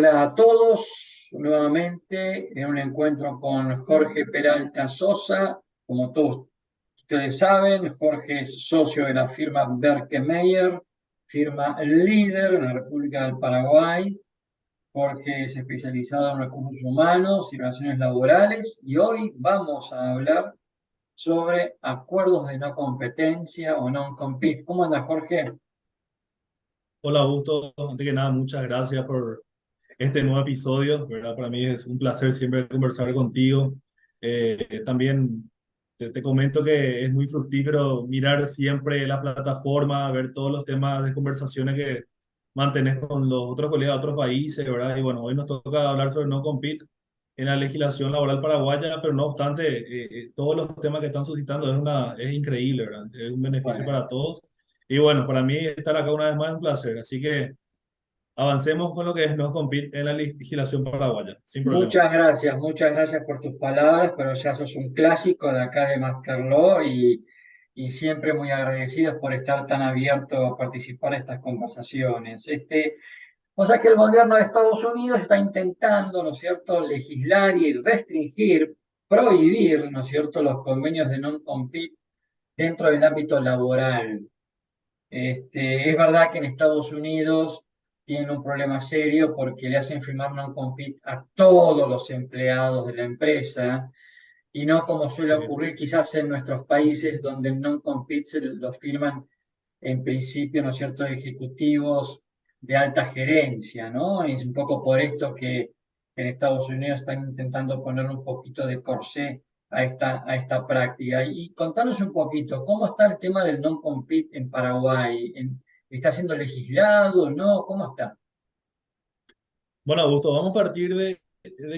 Hola a todos, nuevamente en un encuentro con Jorge Peralta Sosa. Como todos ustedes saben, Jorge es socio de la firma Berkemeyer, firma líder en la República del Paraguay. Jorge es especializado en recursos humanos y relaciones laborales y hoy vamos a hablar sobre acuerdos de no competencia o non-compete. ¿Cómo anda, Jorge? Hola Augusto, antes que nada, muchas gracias por este nuevo episodio, ¿verdad? Para mí es un placer siempre conversar contigo. También te comento que es muy fructífero mirar siempre la plataforma, ver todos los temas de conversaciones que mantenés con los otros colegas de otros países, ¿verdad? Y bueno, hoy nos toca hablar sobre no compete en la legislación laboral paraguaya, pero no obstante, todos los temas que están suscitando es increíble, ¿verdad? Es un beneficio Bueno. para todos. Y bueno, para mí estar acá una vez más es un placer. Así que avancemos con lo que es no compete en la legislación paraguaya, sin problemas. Muchas gracias por tus palabras, pero ya sos un clásico de acá de Masterlaw y siempre muy agradecidos por estar tan abierto a participar en estas conversaciones. O sea que el gobierno de Estados Unidos está intentando, ¿no es cierto?, legislar y restringir, prohibir, ¿no es cierto?, los convenios de non-compete dentro del ámbito laboral. Es verdad que en Estados Unidos tienen un problema serio porque le hacen firmar non-compete a todos los empleados de la empresa y no como suele Sí, ocurrir quizás en nuestros países donde el non-compete se lo firman en principio, ¿no es cierto?, ejecutivos de alta gerencia, ¿no? Y es un poco por esto que en Estados Unidos están intentando poner un poquito de corsé a esta práctica. Y contanos un poquito, ¿cómo está el tema del non-compete en Paraguay? ¿Está siendo legislado o no? ¿Cómo está? bueno, Augusto, vamos a partir de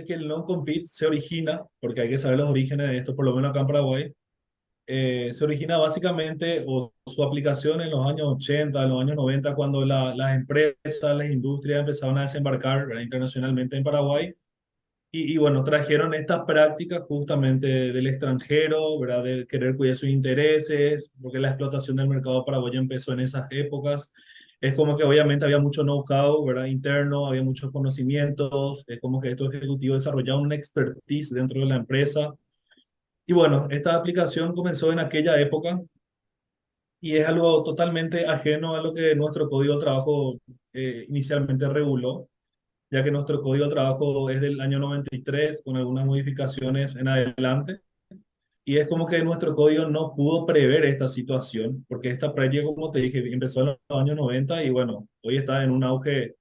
que el non-compete se origina, porque hay que saber los orígenes de esto, por lo menos acá en Paraguay. Se origina básicamente, o su aplicación en los años 80, en los años 90, cuando las empresas, las industrias empezaron a desembarcar, ¿verdad?, internacionalmente en Paraguay. Y bueno, trajeron estas prácticas justamente del extranjero, ¿verdad? De querer cuidar sus intereses, porque la explotación del mercado paraguayo empezó en esas épocas. Es como que obviamente había mucho know-how, ¿verdad? Interno, había muchos conocimientos, es como que estos ejecutivos desarrollaron una expertise dentro de la empresa. Y bueno, esta aplicación comenzó en aquella época y es algo totalmente ajeno a lo que nuestro Código de Trabajo inicialmente reguló, ya que nuestro Código de Trabajo es del año 93 con algunas modificaciones en adelante. Y es como que nuestro código no pudo prever esta situación, porque esta práctica, como te dije, empezó en los años 90 y bueno, hoy está en un auge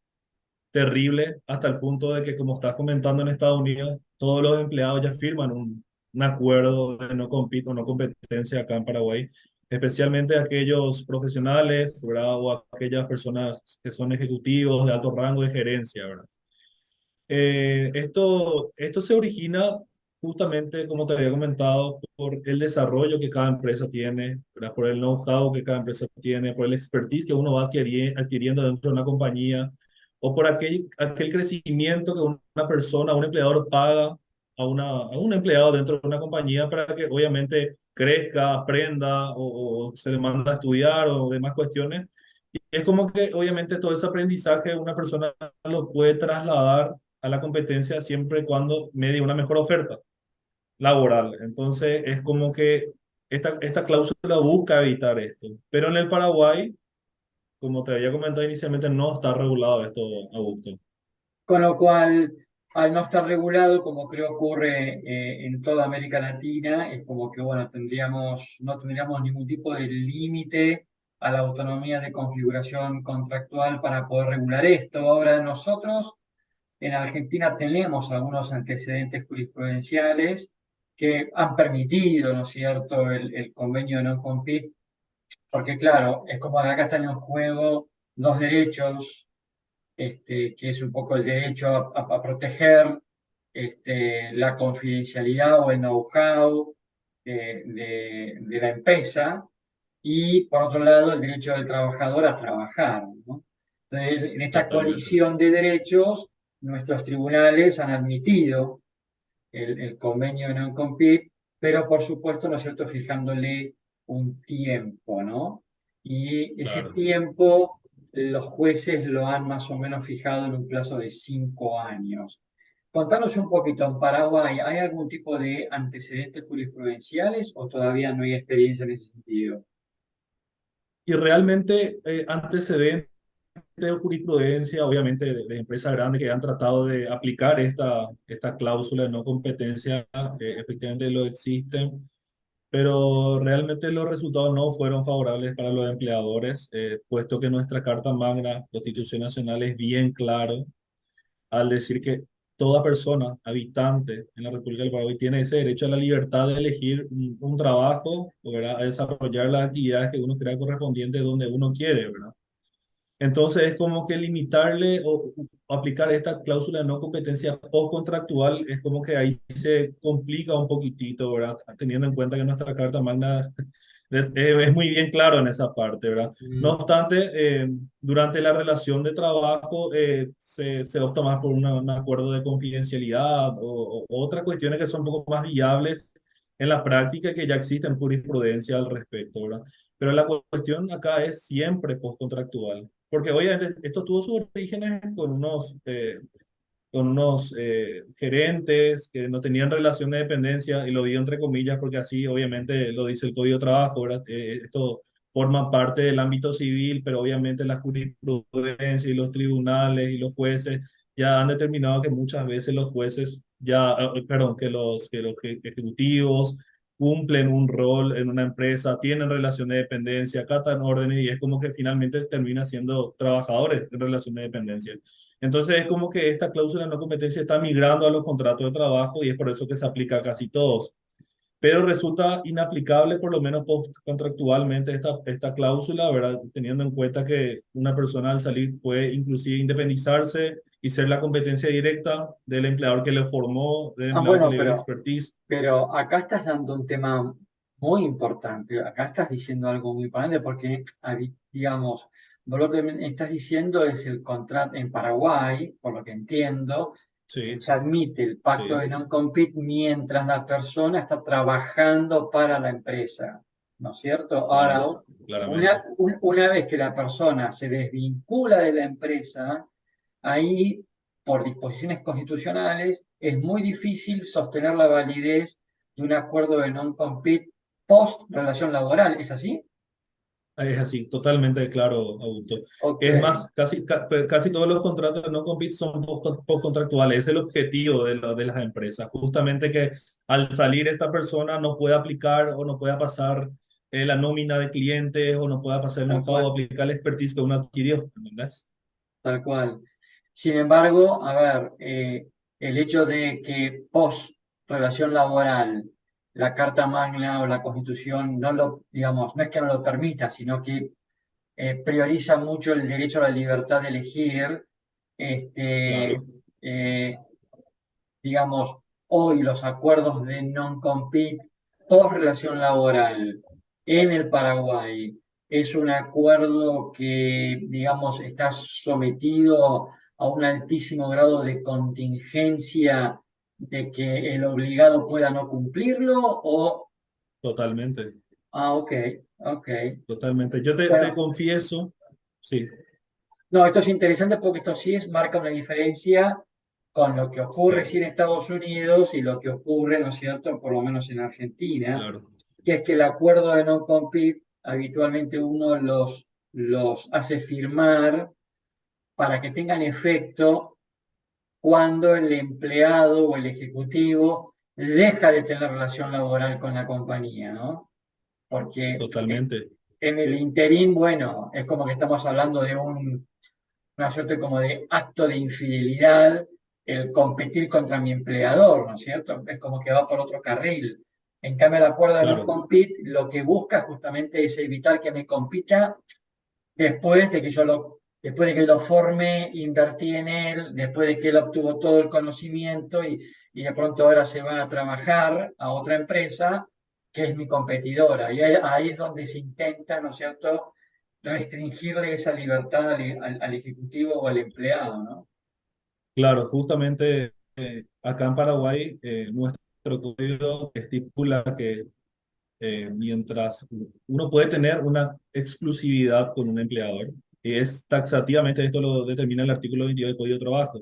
terrible hasta el punto de que, como estás comentando en Estados Unidos, todos los empleados ya firman un acuerdo de no compete o no competencia acá en Paraguay, especialmente aquellos profesionales, ¿verdad? O aquellas personas que son ejecutivos de alto rango de gerencia, ¿verdad? Esto se origina justamente, como te había comentado, por el desarrollo que cada empresa tiene, ¿verdad? Por el know-how que cada empresa tiene, por el expertise que uno va adquiriendo dentro de una compañía, o por aquel crecimiento que una persona, un empleador paga a un empleado dentro de una compañía para que obviamente crezca, aprenda o se le manda a estudiar o demás cuestiones. Y es como que obviamente todo ese aprendizaje una persona lo puede trasladar a la competencia siempre y cuando me dé una mejor oferta laboral. Entonces es como que esta cláusula busca evitar esto. Pero en el Paraguay, como te había comentado inicialmente, no está regulado esto, Augusto. Con lo cual, al no estar regulado, como creo ocurre en toda América Latina, es como que, bueno, no tendríamos ningún tipo de límite a la autonomía de configuración contractual para poder regular esto. Ahora, nosotros en Argentina tenemos algunos antecedentes jurisprudenciales que han permitido, ¿no es cierto?, el convenio de non-compete, porque claro, es como que acá están en juego dos derechos, que es un poco el derecho a proteger la confidencialidad o el know-how de la empresa y por otro lado el derecho del trabajador a trabajar, ¿no? Entonces, en esta Totalmente. colisión de derechos, nuestros tribunales han admitido el convenio de non-compete, pero por supuesto, ¿no es cierto?, fijándole un tiempo, ¿no? Y ese Claro. tiempo los jueces lo han más o menos fijado en un plazo de 5 años. Contanos un poquito, en Paraguay, ¿hay algún tipo de antecedentes jurisprudenciales o todavía no hay experiencia en ese sentido? Y realmente antecedentes de jurisprudencia, obviamente de empresas grandes que han tratado de aplicar esta cláusula de no competencia, efectivamente lo existen, pero realmente los resultados no fueron favorables para los empleadores, puesto que nuestra Carta Magna, Constitución Nacional, es bien claro al decir que toda persona habitante en la República del Paraguay tiene ese derecho a la libertad de elegir un trabajo, ¿verdad? A desarrollar las actividades que uno crea correspondientes donde uno quiere, ¿verdad? Entonces es como que limitarle o aplicar esta cláusula de no competencia postcontractual es como que ahí se complica un poquitito, ¿verdad? Teniendo en cuenta que nuestra Carta Magna es muy bien claro en esa parte, ¿verdad? No Mm. obstante, durante la relación de trabajo se opta más por un acuerdo de confidencialidad o otras cuestiones que son un poco más viables en la práctica que ya existen jurisprudencia al respecto, ¿verdad? Pero la cuestión acá es siempre postcontractual. Porque obviamente esto tuvo sus orígenes con unos gerentes que no tenían relación de dependencia, y lo digo entre comillas porque así obviamente lo dice el Código de Trabajo, ¿verdad? Esto forma parte del ámbito civil, pero obviamente la jurisprudencia y los tribunales y los jueces ya han determinado que muchas veces los jueces ya, perdón, que los ejecutivos cumplen un rol en una empresa, tienen relación de dependencia, acatan órdenes y es como que finalmente termina siendo trabajadores en relación de dependencia. Entonces es como que esta cláusula de no competencia está migrando a los contratos de trabajo y es por eso que se aplica a casi todos. Pero resulta inaplicable, por lo menos contractualmente, esta cláusula, ¿verdad? Teniendo en cuenta que una persona al salir puede inclusive independizarse y ser la competencia directa del empleador que le formó, del Ah, empleador que bueno, le dio la expertise. pero acá estás dando un tema muy importante. Acá estás diciendo algo muy importante porque, digamos, vos lo que me estás diciendo es el contrato en Paraguay, por lo que entiendo, Sí, se admite el pacto sí, de non-compete mientras la persona está trabajando para la empresa, ¿no es cierto? Ahora, claro, claramente. una vez que la persona se desvincula de la empresa, ahí, por disposiciones constitucionales, es muy difícil sostener la validez de un acuerdo de non-compete post relación laboral. ¿Es así? Es así, totalmente claro, Augusto. Ok. Es más, casi todos los contratos de no compete son postcontractuales. Es el objetivo de las empresas. Justamente que al salir esta persona no pueda aplicar o no pueda pasar la nómina de clientes o no pueda pasar el Tal know-how o cual. aplicar la expertise que uno adquirió. ¿Entendés? Tal cual. Sin embargo, a ver, el hecho de que post relación laboral la Carta Magna o la Constitución no lo, digamos, no es que no lo permita, sino que prioriza mucho el derecho a la libertad de elegir, este, Claro, eh, digamos, hoy los acuerdos de non-compete post relación laboral en el Paraguay es un acuerdo que, digamos, está sometido a un altísimo grado de contingencia de que el obligado pueda no cumplirlo o, totalmente, ok, ok. totalmente. Yo te Bueno, confieso, sí, no, esto es interesante porque esto sí marca una diferencia con lo que ocurre sí, sí en Estados Unidos y lo que ocurre, ¿no es cierto?, por lo menos en Argentina, claro, que es que el acuerdo de no compete habitualmente uno los hace firmar para que tengan efecto cuando el empleado o el ejecutivo deja de tener relación laboral con la compañía, ¿no? Porque totalmente, en el interín, bueno, es como que estamos hablando de una suerte como de acto de infidelidad el competir contra mi empleador, ¿no es cierto? Es como que va por otro carril. En cambio, el acuerdo de no claro, compete lo que busca justamente es evitar que me compita después de que lo forme, invertí en él, después de que él obtuvo todo el conocimiento y de pronto ahora se va a trabajar a otra empresa que es mi competidora. Y ahí es donde se intenta, ¿no es cierto?, restringirle esa libertad al ejecutivo o al empleado, ¿no? claro, justamente acá en Paraguay, nuestro código estipula que mientras uno puede tener una exclusividad con un empleador, Y es taxativamente, esto lo determina el artículo 22 del Código de Trabajo.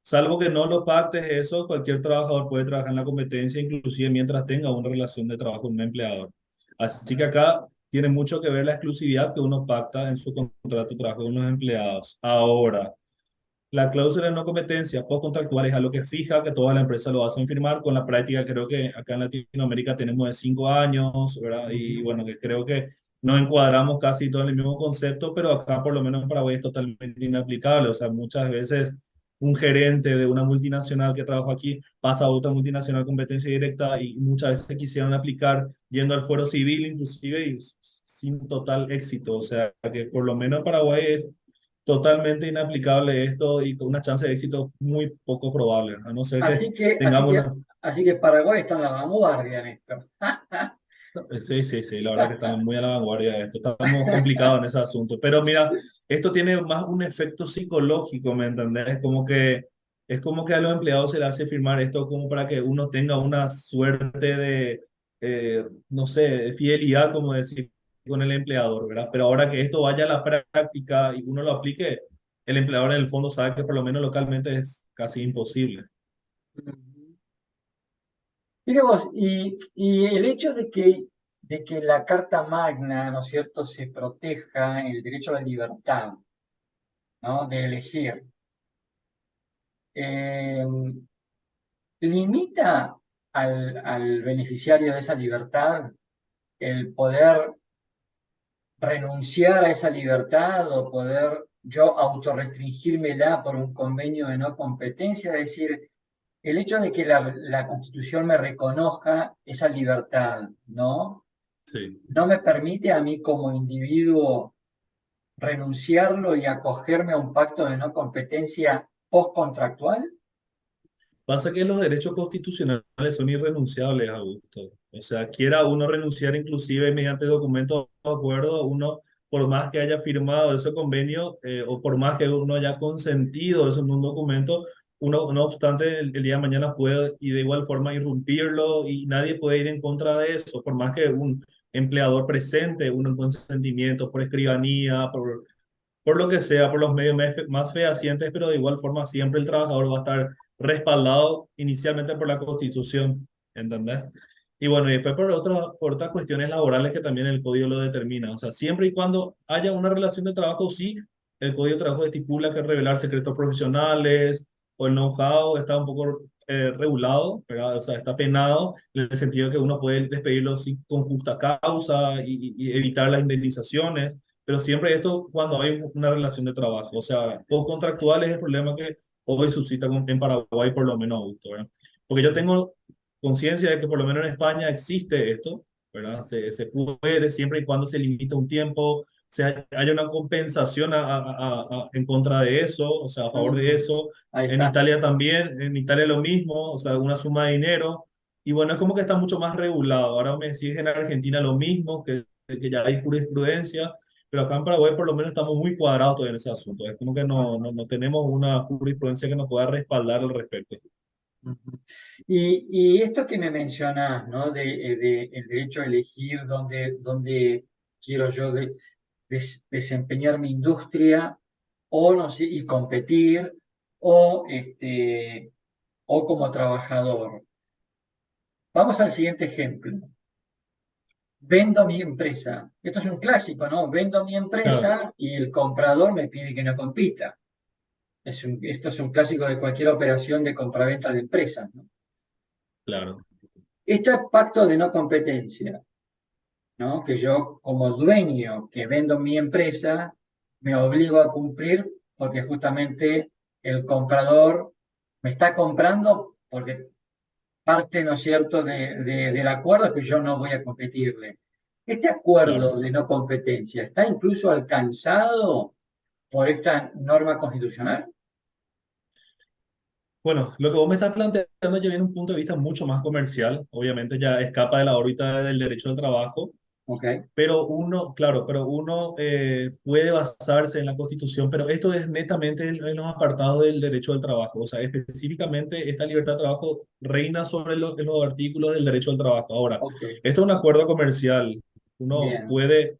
Salvo que no lo pactes eso, cualquier trabajador puede trabajar en la competencia, inclusive mientras tenga una relación de trabajo con un empleador. Así que acá tiene mucho que ver la exclusividad que uno pacta en su contrato de trabajo con los empleados. Ahora, la cláusula de no competencia postcontractual es algo que fija que toda la empresa lo hacen firmar. Con la práctica, creo que acá en Latinoamérica tenemos de 5 años, ¿verdad? Y Ujú. bueno, que creo que nos encuadramos casi todo en el mismo concepto, pero acá por lo menos en Paraguay es totalmente inaplicable. O sea, muchas veces un gerente de una multinacional que trabaja aquí pasa a otra multinacional competencia directa y muchas veces quisieran aplicar yendo al fuero civil inclusive y sin total éxito. O sea, que por lo menos en Paraguay es totalmente inaplicable esto y con una chance de éxito muy poco probable, a no ser que Así que, así tengamos que, una... así que Paraguay está en la vanguardia en esto. Sí, sí, sí, la verdad que estamos muy a la vanguardia de esto, estamos complicados en ese asunto, pero mira, esto tiene más un efecto psicológico, ¿me entendés? Es como que a los empleados se les hace firmar esto como para que uno tenga una suerte de, no sé, de fidelidad, como decir, con el empleador, ¿verdad? Pero ahora que esto vaya a la práctica y uno lo aplique, el empleador en el fondo sabe que por lo menos localmente es casi imposible. Mire vos, y el hecho de que la Carta Magna, ¿no es cierto?, se proteja el derecho a la libertad, ¿no?, de elegir, eh, limita al beneficiario de esa libertad el poder renunciar a esa libertad o poder yo autorrestringírmela por un convenio de no competencia, es decir, el hecho de que la Constitución me reconozca esa libertad, ¿no? Sí. No me permite a mí como individuo renunciarlo y acogerme a un pacto de no competencia postcontractual. Pasa que los derechos constitucionales son irrenunciables, Augusto. O sea, quiera uno renunciar inclusive mediante documentos de acuerdo, uno, por más que haya firmado ese convenio o por más que uno haya consentido eso en un documento, uno, no obstante, el día de mañana puede y de igual forma irrumpirlo y nadie puede ir en contra de eso, por más que un empleador presente un consentimiento por escribanía, por lo que sea, por los medios más fehacientes, pero de igual forma siempre el trabajador va a estar respaldado inicialmente por la Constitución, ¿entendés? Y bueno, y después por otras cuestiones laborales que también el código lo determina. O sea, siempre y cuando haya una relación de trabajo, sí, el código de trabajo estipula que revelar secretos profesionales o el know-how está un poco regulado, ¿verdad? O sea, está penado en el sentido de que uno puede despedirlo con justa causa y evitar las indemnizaciones, pero siempre esto cuando hay una relación de trabajo. O sea, postcontractual es el problema que hoy suscita en Paraguay, por lo menos, Augusto, ¿verdad? Porque yo tengo conciencia de que por lo menos en España existe esto, ¿verdad? Se puede siempre y cuando se limita un tiempo, haya una compensación en contra de eso, o sea, a favor de Ujú. eso. Ahí En está. Italia también, en Italia lo mismo, o sea, una suma de dinero. Y bueno, es como que está mucho más regulado. Ahora me decís en Argentina lo mismo, que ya hay jurisprudencia, pero acá en Paraguay por lo menos estamos muy cuadrados todavía en ese asunto. Es como que no tenemos una jurisprudencia que nos pueda respaldar al respecto. Ujú. Y esto que me mencionás, ¿no? De el derecho a elegir dónde quiero yo desempeñar mi industria o no sé, y competir o, o como trabajador. Vamos al siguiente ejemplo. Vendo mi empresa. Esto es un clásico, ¿no? Vendo mi Claro, empresa y el comprador me pide que no compita. Esto es un clásico de cualquier operación de compraventa de empresas, ¿no? claro, Esto es pacto de no competencia, ¿no? Que yo como dueño que vendo mi empresa me obligo a cumplir porque justamente el comprador me está comprando porque parte, ¿no es cierto?, del acuerdo es que yo no voy a competirle. Este claro. acuerdo de no competencia está incluso alcanzado por esta norma constitucional. Bueno, lo que vos me estás planteando ya viene un punto de vista mucho más comercial. Obviamente ya escapa de la órbita del derecho al trabajo. ¿Ok? Pero uno, claro, pero uno puede basarse en la Constitución, pero esto es netamente en los apartados del derecho al trabajo. O sea, específicamente esta libertad de trabajo reina sobre en los artículos del derecho al trabajo. Ahora, Ok, esto es un acuerdo comercial. Uno bien. puede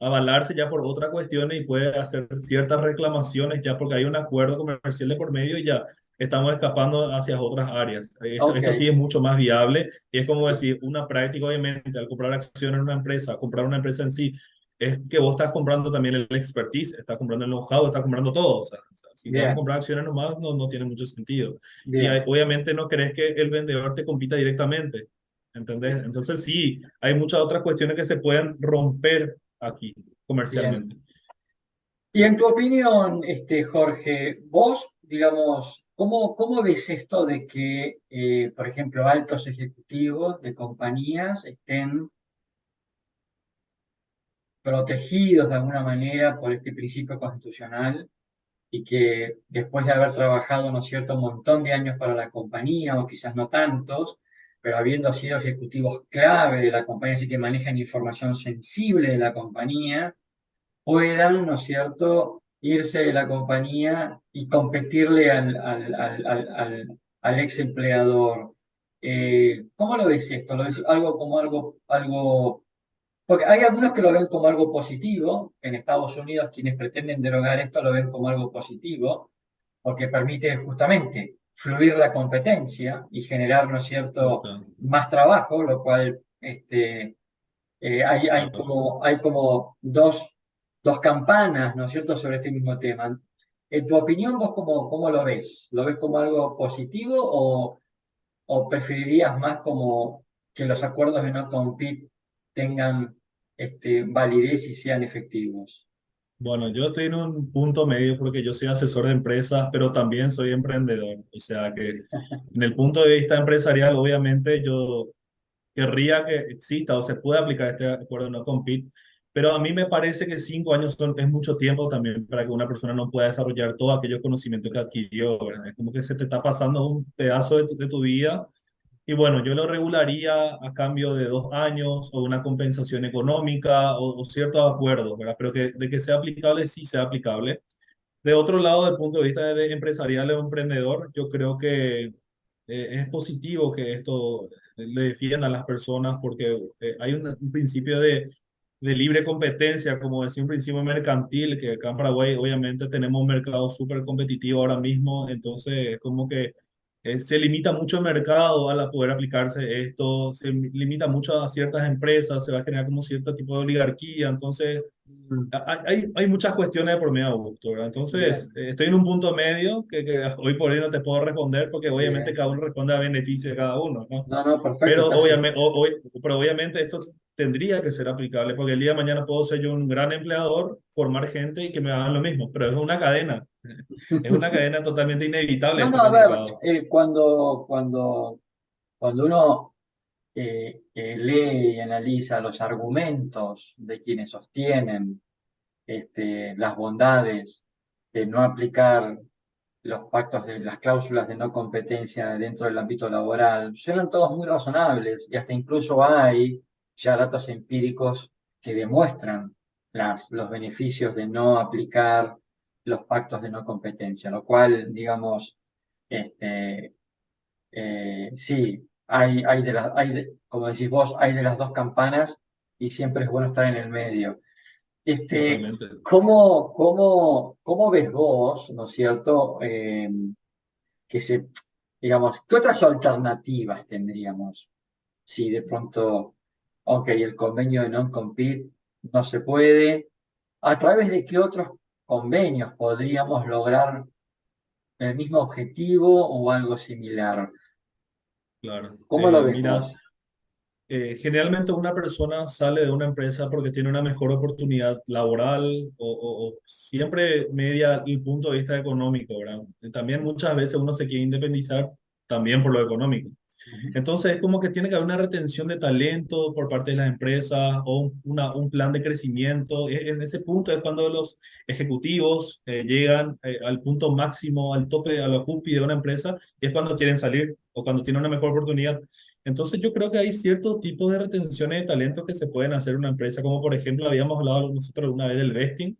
avalarse ya por otras cuestiones y puede hacer ciertas reclamaciones ya porque hay un acuerdo comercial de por medio y ya estamos escapando hacia otras áreas. Ok, Esto sí es mucho más viable y es como decir, una práctica obviamente al comprar acciones en una empresa, comprar una empresa en sí, es que vos estás comprando también el expertise, estás comprando el know-how, estás comprando todo. O sea, si vas a bien, comprar acciones nomás, no tiene mucho sentido. Y bien, obviamente no querés que el vendedor te compita directamente. ¿Entendés? Entonces sí, hay muchas otras cuestiones que se pueden romper aquí bien. comercialmente. Y en tu opinión, Jorge, vos, digamos, ¿cómo ves esto de que, por ejemplo, altos ejecutivos de compañías estén protegidos de alguna manera por este principio constitucional y que después de haber trabajado, ¿no es cierto?, un montón de años para la compañía, o quizás no tantos, pero habiendo sido ejecutivos clave de la compañía, así que manejan información sensible de la compañía, puedan, ¿no es cierto?, irse de la compañía y competirle al ex empleador? ¿Cómo lo ves esto? ¿Lo ves algo como algo porque hay algunos que lo ven como algo positivo? En Estados Unidos, quienes pretenden derogar esto lo ven como algo positivo, porque permite justamente fluir la competencia y generar, ¿no es cierto?, Total, más trabajo, lo cual claro. hay como dos campanas, ¿no es cierto?, sobre este mismo tema. En tu opinión, ¿vos cómo lo ves? ¿Lo ves como algo positivo o preferirías más como que los acuerdos de no compete tengan validez y sean efectivos? Bueno, yo estoy en un punto medio porque yo soy asesor de empresas, pero también soy emprendedor. O sea que en el punto de vista empresarial, obviamente yo querría que exista o se pueda aplicar este acuerdo de no compete, pero a mí me parece que 5 años es mucho tiempo también para que una persona no pueda desarrollar todo aquellos conocimientos que adquirió, ¿verdad? Es como que se te está pasando un pedazo de tu vida y bueno, yo lo regularía a cambio de 2 años o una compensación económica o ciertos acuerdos, ¿verdad? Pero que de que sea aplicable, sí sea aplicable. De otro lado, del punto de vista de empresarial o emprendedor, yo creo que es positivo que esto le defienda a las personas porque hay un principio de libre competencia, como decía, un principio mercantil, que acá en Paraguay obviamente tenemos un mercado súper competitivo ahora mismo, entonces es como que se limita mucho el mercado al poder aplicarse esto, se limita mucho a ciertas empresas, se va a generar como cierto tipo de oligarquía, entonces Mm, hay muchas cuestiones de por medio, Augusto, ¿verdad? Entonces, bien, estoy en un punto medio que hoy por hoy no te puedo responder porque obviamente bien. cada uno responde a beneficio de cada uno, ¿no? No, no, perfecto, Pero casi. obviamente, pero obviamente esto tendría que ser aplicable porque el día de mañana puedo ser yo un gran empleador, formar gente y que me hagan lo mismo, pero es una cadena, es una cadena totalmente inevitable No, esto no, en a el ver, mercado. cuando uno lee y analiza los argumentos de quienes sostienen las bondades de no aplicar los pactos de las cláusulas de no competencia dentro del ámbito laboral, suenan todos muy razonables y hasta incluso hay ya datos empíricos que demuestran los beneficios de no aplicar los pactos de no competencia, lo cual, digamos, este, sí, como decís vos, hay de las dos campanas y siempre es bueno estar en el medio. Totalmente. ¿Cómo ves vos, ¿no es cierto? Que se, digamos, ¿qué otras alternativas tendríamos si de pronto, ok, el convenio de non-compete no se puede? ¿A través de qué otros convenios podríamos lograr el mismo objetivo o algo similar? Claro. ¿Cómo lo ves Mira, vos? generalmente una persona sale de una empresa porque tiene una mejor oportunidad laboral o siempre media el punto de vista económico, ¿verdad? También muchas veces uno se quiere independizar también por lo económico. Ujú. Entonces es como que tiene que haber una retención de talento por parte de las empresas o un plan de crecimiento. En ese punto es cuando los ejecutivos llegan al punto máximo, al tope, a la cúspide de una empresa y es cuando quieren salir o cuando tienen una mejor oportunidad. Entonces yo creo que hay ciertos tipos de retenciones de talento que se pueden hacer en una empresa, como por ejemplo habíamos hablado nosotros una vez del vesting,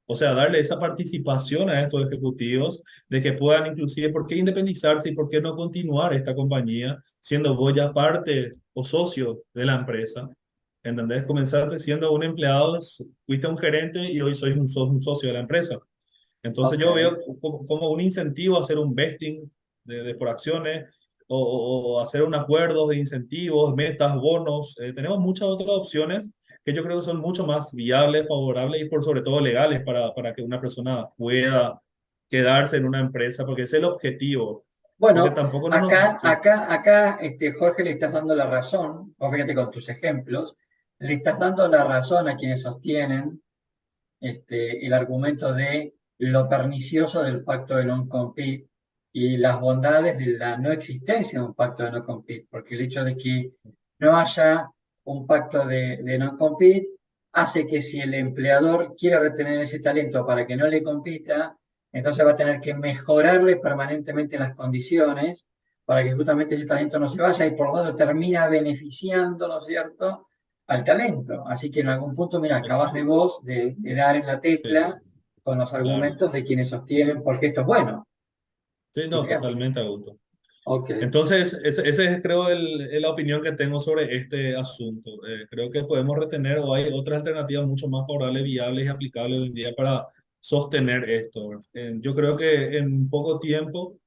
o sea, darle esa participación a estos ejecutivos de que puedan inclusive, ¿por qué independizarse y por qué no continuar esta compañía siendo vos ya parte o socio de la empresa? ¿entendés? Comenzaste siendo un empleado, fuiste un gerente y hoy sos un socio de la empresa. Entonces Ok. yo veo como un incentivo hacer un vesting por acciones o hacer un acuerdo de incentivos, metas, bonos. Tenemos muchas otras opciones que yo creo que son mucho más viables, favorables y por sobre todo legales para que una persona pueda quedarse en una empresa, porque ese es el objetivo. Porque Bueno, tampoco no nos... Sí, acá, Jorge, le estás dando la razón, vos fíjate con tus ejemplos, le estás dando la razón a quienes sostienen el argumento de lo pernicioso del pacto de non-compete y las bondades de la no existencia de un pacto de non-compete, porque el hecho de que no haya un pacto de non-compete hace que si el empleador quiere retener ese talento para que no le compita, entonces va a tener que mejorarle permanentemente las condiciones para que justamente ese talento no se vaya y por lo tanto termina beneficiando, ¿no es cierto?, al talento. Así que en algún punto, mira, acabas de vos de dar en la sí, tecla con los claro. argumentos de quienes sostienen porque esto es bueno. Sí, no, Bien, totalmente, Augusto. ok. Entonces, ese es, creo, la opinión que tengo sobre este asunto. Creo que podemos retener o hay otras alternativas mucho más favorables, viables y aplicables hoy en día para sostener esto. Yo creo que en poco tiempo,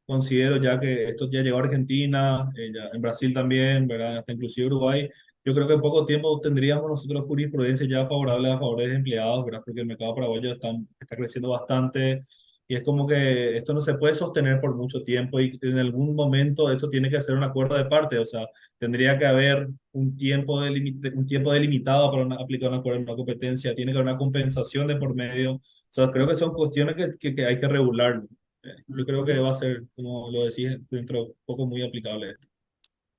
considero ya que esto ya llegó a Argentina, ya en Brasil también, ¿verdad? Hasta inclusive Uruguay. Yo creo que en poco tiempo tendríamos nosotros jurisprudencia ya favorable a favores de empleados, ¿verdad? Porque el mercado paraguayo está creciendo bastante y es como que esto no se puede sostener por mucho tiempo y en algún momento esto tiene que ser un acuerdo de parte, o sea, tendría que haber un tiempo delimitado para aplicar un acuerdo de una competencia, tiene que haber una compensación de por medio, o sea, creo que son cuestiones que hay que regular. Yo creo que va a ser, como lo decís, dentro de poco muy aplicable esto.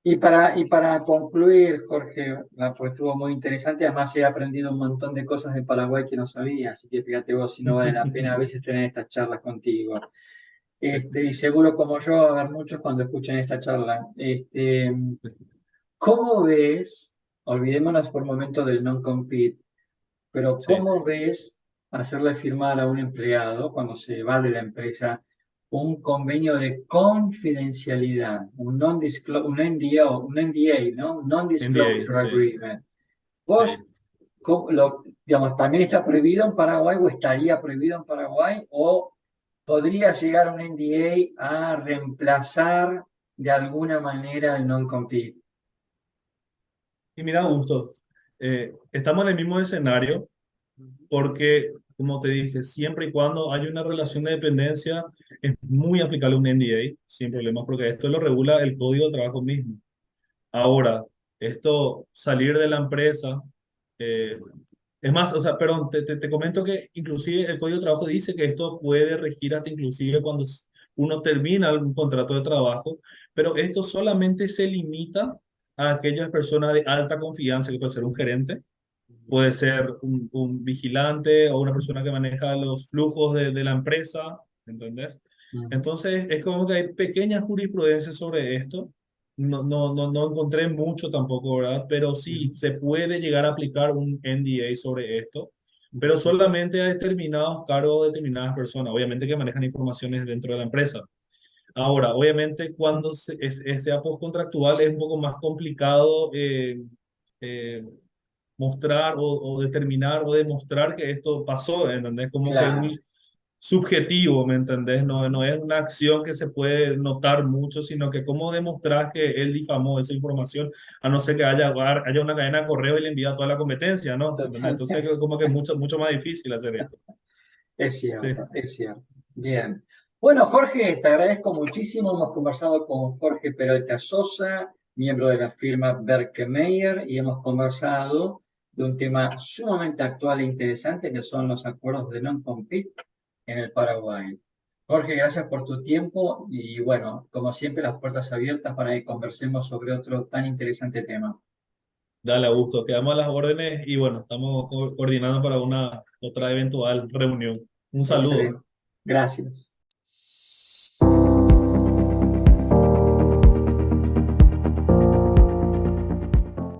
Y para concluir, Jorge, pues estuvo muy interesante, además he aprendido un montón de cosas de Paraguay que no sabía, así que fíjate vos si no vale la pena a veces tener estas charlas contigo. Sí, Y seguro como yo, va a haber muchos cuando escuchen esta charla. ¿Cómo ves, olvidémonos por un momento del non-compete, pero sí, cómo ves hacerle firmar a un empleado cuando se va de la empresa un convenio de confidencialidad, un NDA, un NDA, ¿no? Un NDA, Non-Disclosure sí, Agreement? ¿Vos, sí. digamos, también está prohibido en Paraguay o estaría prohibido en Paraguay o podría llegar un NDA a reemplazar de alguna manera el non-compete? Y mira, Augusto, estamos en el mismo escenario porque, como te dije, siempre y cuando hay una relación de dependencia, es muy aplicable un NDA, sin problemas, porque esto lo regula el Código de Trabajo mismo. Ahora, esto salir de la empresa, eh, es más, o sea, perdón, te comento que inclusive el Código de Trabajo dice que esto puede regir hasta inclusive cuando uno termina un contrato de trabajo, pero esto solamente se limita a aquellas personas de alta confianza, que puede ser un gerente, puede ser un vigilante o una persona que maneja los flujos de la empresa, ¿entendés? Ujú, Entonces, es como que hay pequeñas jurisprudencias sobre esto. No encontré mucho tampoco, ¿verdad? Pero sí, ujú, se puede llegar a aplicar un NDA sobre esto, pero ujú, solamente a determinados cargos, determinadas personas, obviamente que manejan informaciones dentro de la empresa. Ahora, obviamente, cuando sea postcontractual es un poco más complicado eh, mostrar o determinar o demostrar que esto pasó, ¿entendés? Como que es claro, muy subjetivo, ¿me entendés? No es una acción que se puede notar mucho, sino que cómo demostrar que él difamó esa información, a no ser que haya una cadena de correo y le envía toda la competencia, ¿no? ¿Entendés? Entonces totalmente. es como que es mucho más difícil hacer esto. Es Sí, cierto, es cierto. Bien. Bueno, Jorge, te agradezco muchísimo. Hemos conversado con Jorge Peralta Sosa, miembro de la firma Berkemeyer, y hemos conversado de un tema sumamente actual e interesante que son los acuerdos de non-compete en el Paraguay. Jorge, gracias por tu tiempo y bueno, como siempre, las puertas abiertas para que conversemos sobre otro tan interesante tema. dale a gusto. Quedamos a las órdenes y bueno, estamos coordinando para una otra eventual reunión. Un saludo. Excelente. Gracias.